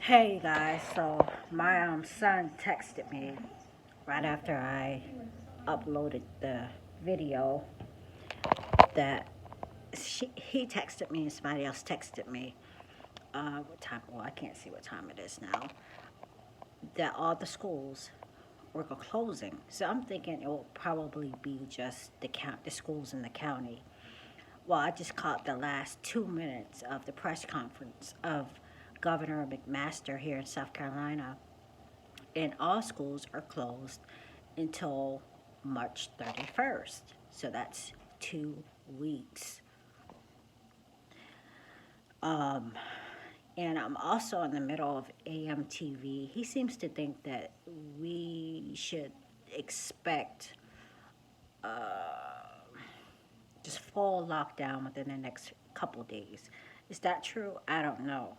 Hey guys, so my son texted me right after I uploaded the video that he texted me and somebody else texted me. What time? Well, I can't see what time it is now. That all the schools were closing. So I'm thinking it will probably be just the schools in the county. Well, I just caught the last 2 minutes of the press conference of Governor McMaster here in South Carolina, and all schools are closed until March 31st. So that's 2 weeks. Um, and I'm also in the middle of AMTV. He seems to think that we should expect just full lockdown within the next couple days. Is that true? I don't know,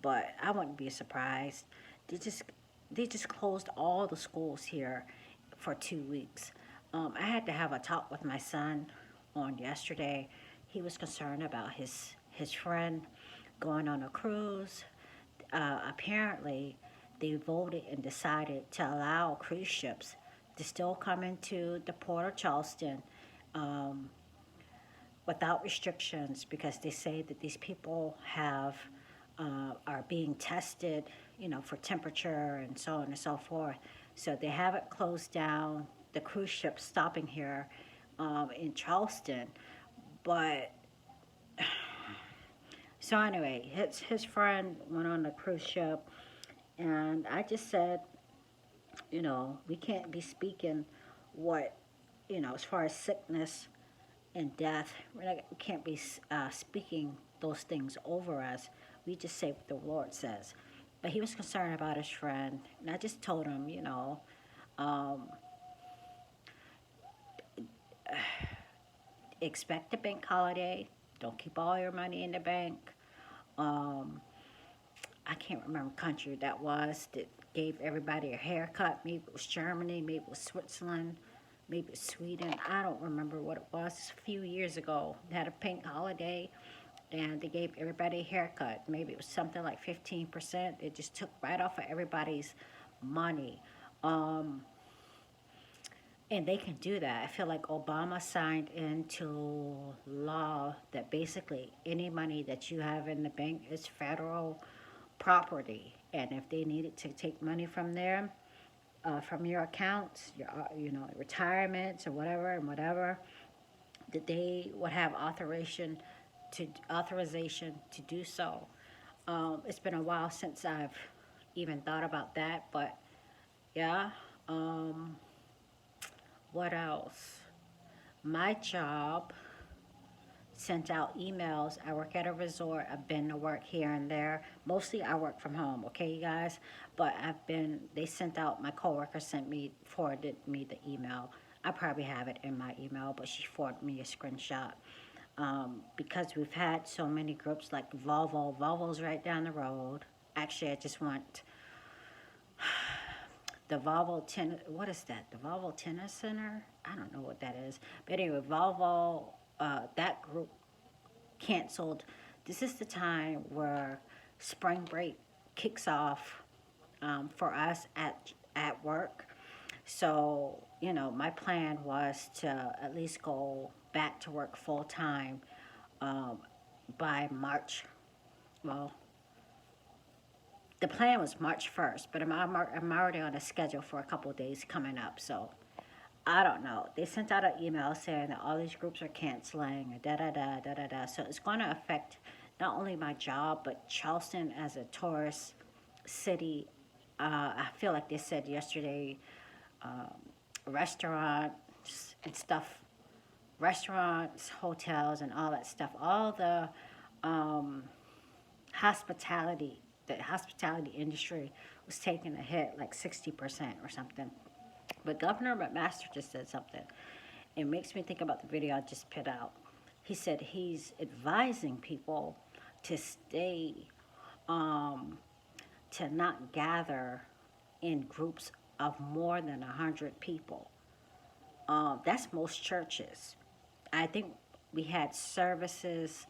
but I wouldn't be surprised. They just they just closed all the schools here for 2 weeks. I had to have a talk with my son on yesterday. He was concerned about his friend going on a cruise. Apparently, they voted and decided to allow cruise ships to still come into the port of Charleston, um, without restrictions, because they say that these people are being tested, for temperature and so on and so forth. So they haven't closed down the cruise ship stopping here in Charleston, but so anyway, his friend went on the cruise ship, and I just said, we can't be speaking what, as far as sickness and death. We can't be speaking those things over us. We just say what the Lord says. But he was concerned about his friend, and I just told him, um, expect a bank holiday. Don't keep all your money in the bank. Um, I can't remember what country that was that gave everybody a haircut. Maybe it was Germany, maybe it was Switzerland, maybe it was Sweden. I don't remember what it was. A few years ago, they had a pink holiday and they gave everybody a haircut. Maybe it was something like 15%. It just took right off of everybody's money. Um, and they can do that. I feel like Obama signed into law that basically any money that you have in the bank is federal property. And if they needed to take money from there, from your accounts, your retirements or whatever and whatever, that they would have authorization to do so. It's been a while since I've even thought about that, but yeah. Um, what else? My job sent out emails. I work at a resort. I've been to work here and there. Mostly I work from home, okay, you guys? But they sent out, my coworker forwarded me the email. I probably have it in my email, but she forwarded me a screenshot. Because we've had so many groups like Volvo. Volvo's right down the road. Actually, I just want the Volvo tennis. What is that? The Volvo Tennis Center? I don't know what that is. But anyway, Volvo, that group canceled. This is the time where spring break kicks off for us at work. So, my plan was to at least go back to work full time um, by March. Well, the plan was March 1st, but I'm already on a schedule for a couple of days coming up. So I don't know. They sent out an email saying that all these groups are canceling, da da da da da da. So it's going to affect not only my job, but Charleston as a tourist city. I feel like they said yesterday, um, restaurants and stuff, restaurants, hotels, and all that stuff. All the um, hospitality, the hospitality industry was taking a hit, like 60% or something. But Governor McMaster just said something. It makes me think about the video I just put out. He said he's advising people to stay, um, to not gather in groups of more than 100 people. That's most churches. I think we had services,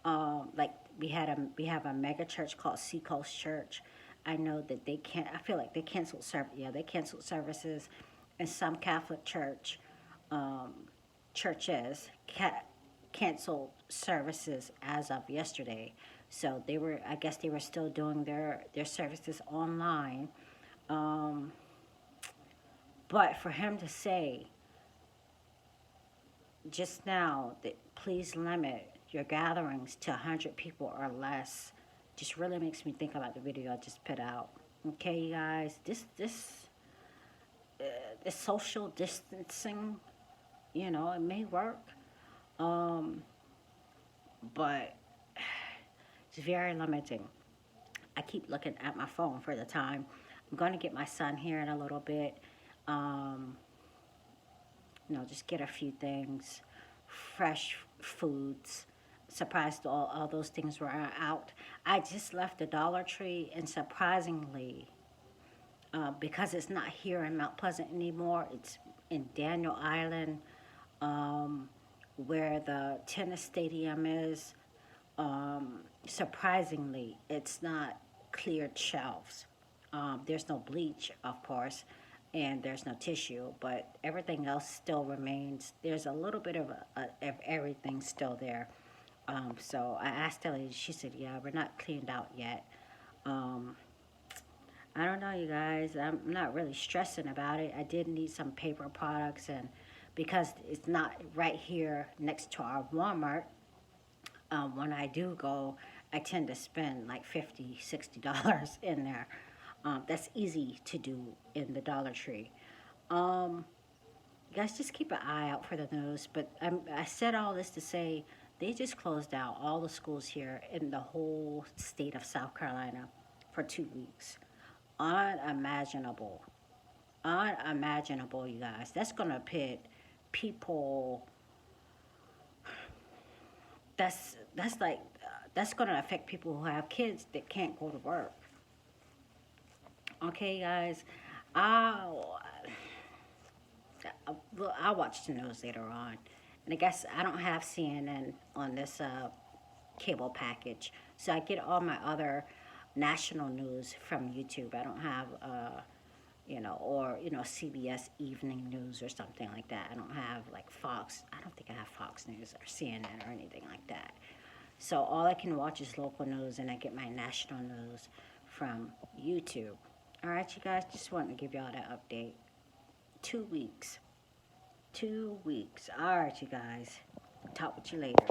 like we have a mega church called Seacoast Church. I know that they can't. I feel like they canceled they canceled services, and some Catholic um, churches canceled services as of yesterday. So they were, I guess, they were still doing their services online. Um, but for him to say just now that please limit your gatherings to 100 people or less just really makes me think about the video I just put out. Okay, you guys, this social distancing, it may work, um, but it's very limiting. I keep looking at my phone for the time. I'm going to get my son here in a little bit. Um, just get a few things, fresh foods. Surprised all those things were out. I just left the Dollar Tree, and surprisingly, because it's not here in Mount Pleasant anymore, it's in Daniel Island, um, where the tennis stadium is. Surprisingly, it's not cleared shelves. There's no bleach, of course, and there's no tissue, but everything else still remains. There's a little bit of everything still there. So I asked the lady, she said, yeah, we're not cleaned out yet. Um, I don't know, you guys. I'm not really stressing about it. I did need some paper products, and because it's not right here next to our Walmart, when I do go, I tend to spend like $50, $60 in there. That's easy to do in the Dollar Tree. Um, you guys just keep an eye out for the news. But I said all this to say they just closed out all the schools here in the whole state of South Carolina for 2 weeks. Unimaginable. Unimaginable, you guys. That's going to pit people. That's like that's going to affect people who have kids that can't go to work. Okay, guys. I'll I'll watch the news later on, and I guess I don't have CNN on this cable package, so I get all my other national news from YouTube. I don't have or CBS Evening News or something like that. I don't have like Fox. I don't think I have Fox News or CNN or anything like that. So all I can watch is local news, and I get my national news from YouTube. All right, you guys, just wanted to give y'all that update. 2 weeks. 2 weeks. All right, you guys. Talk with you later.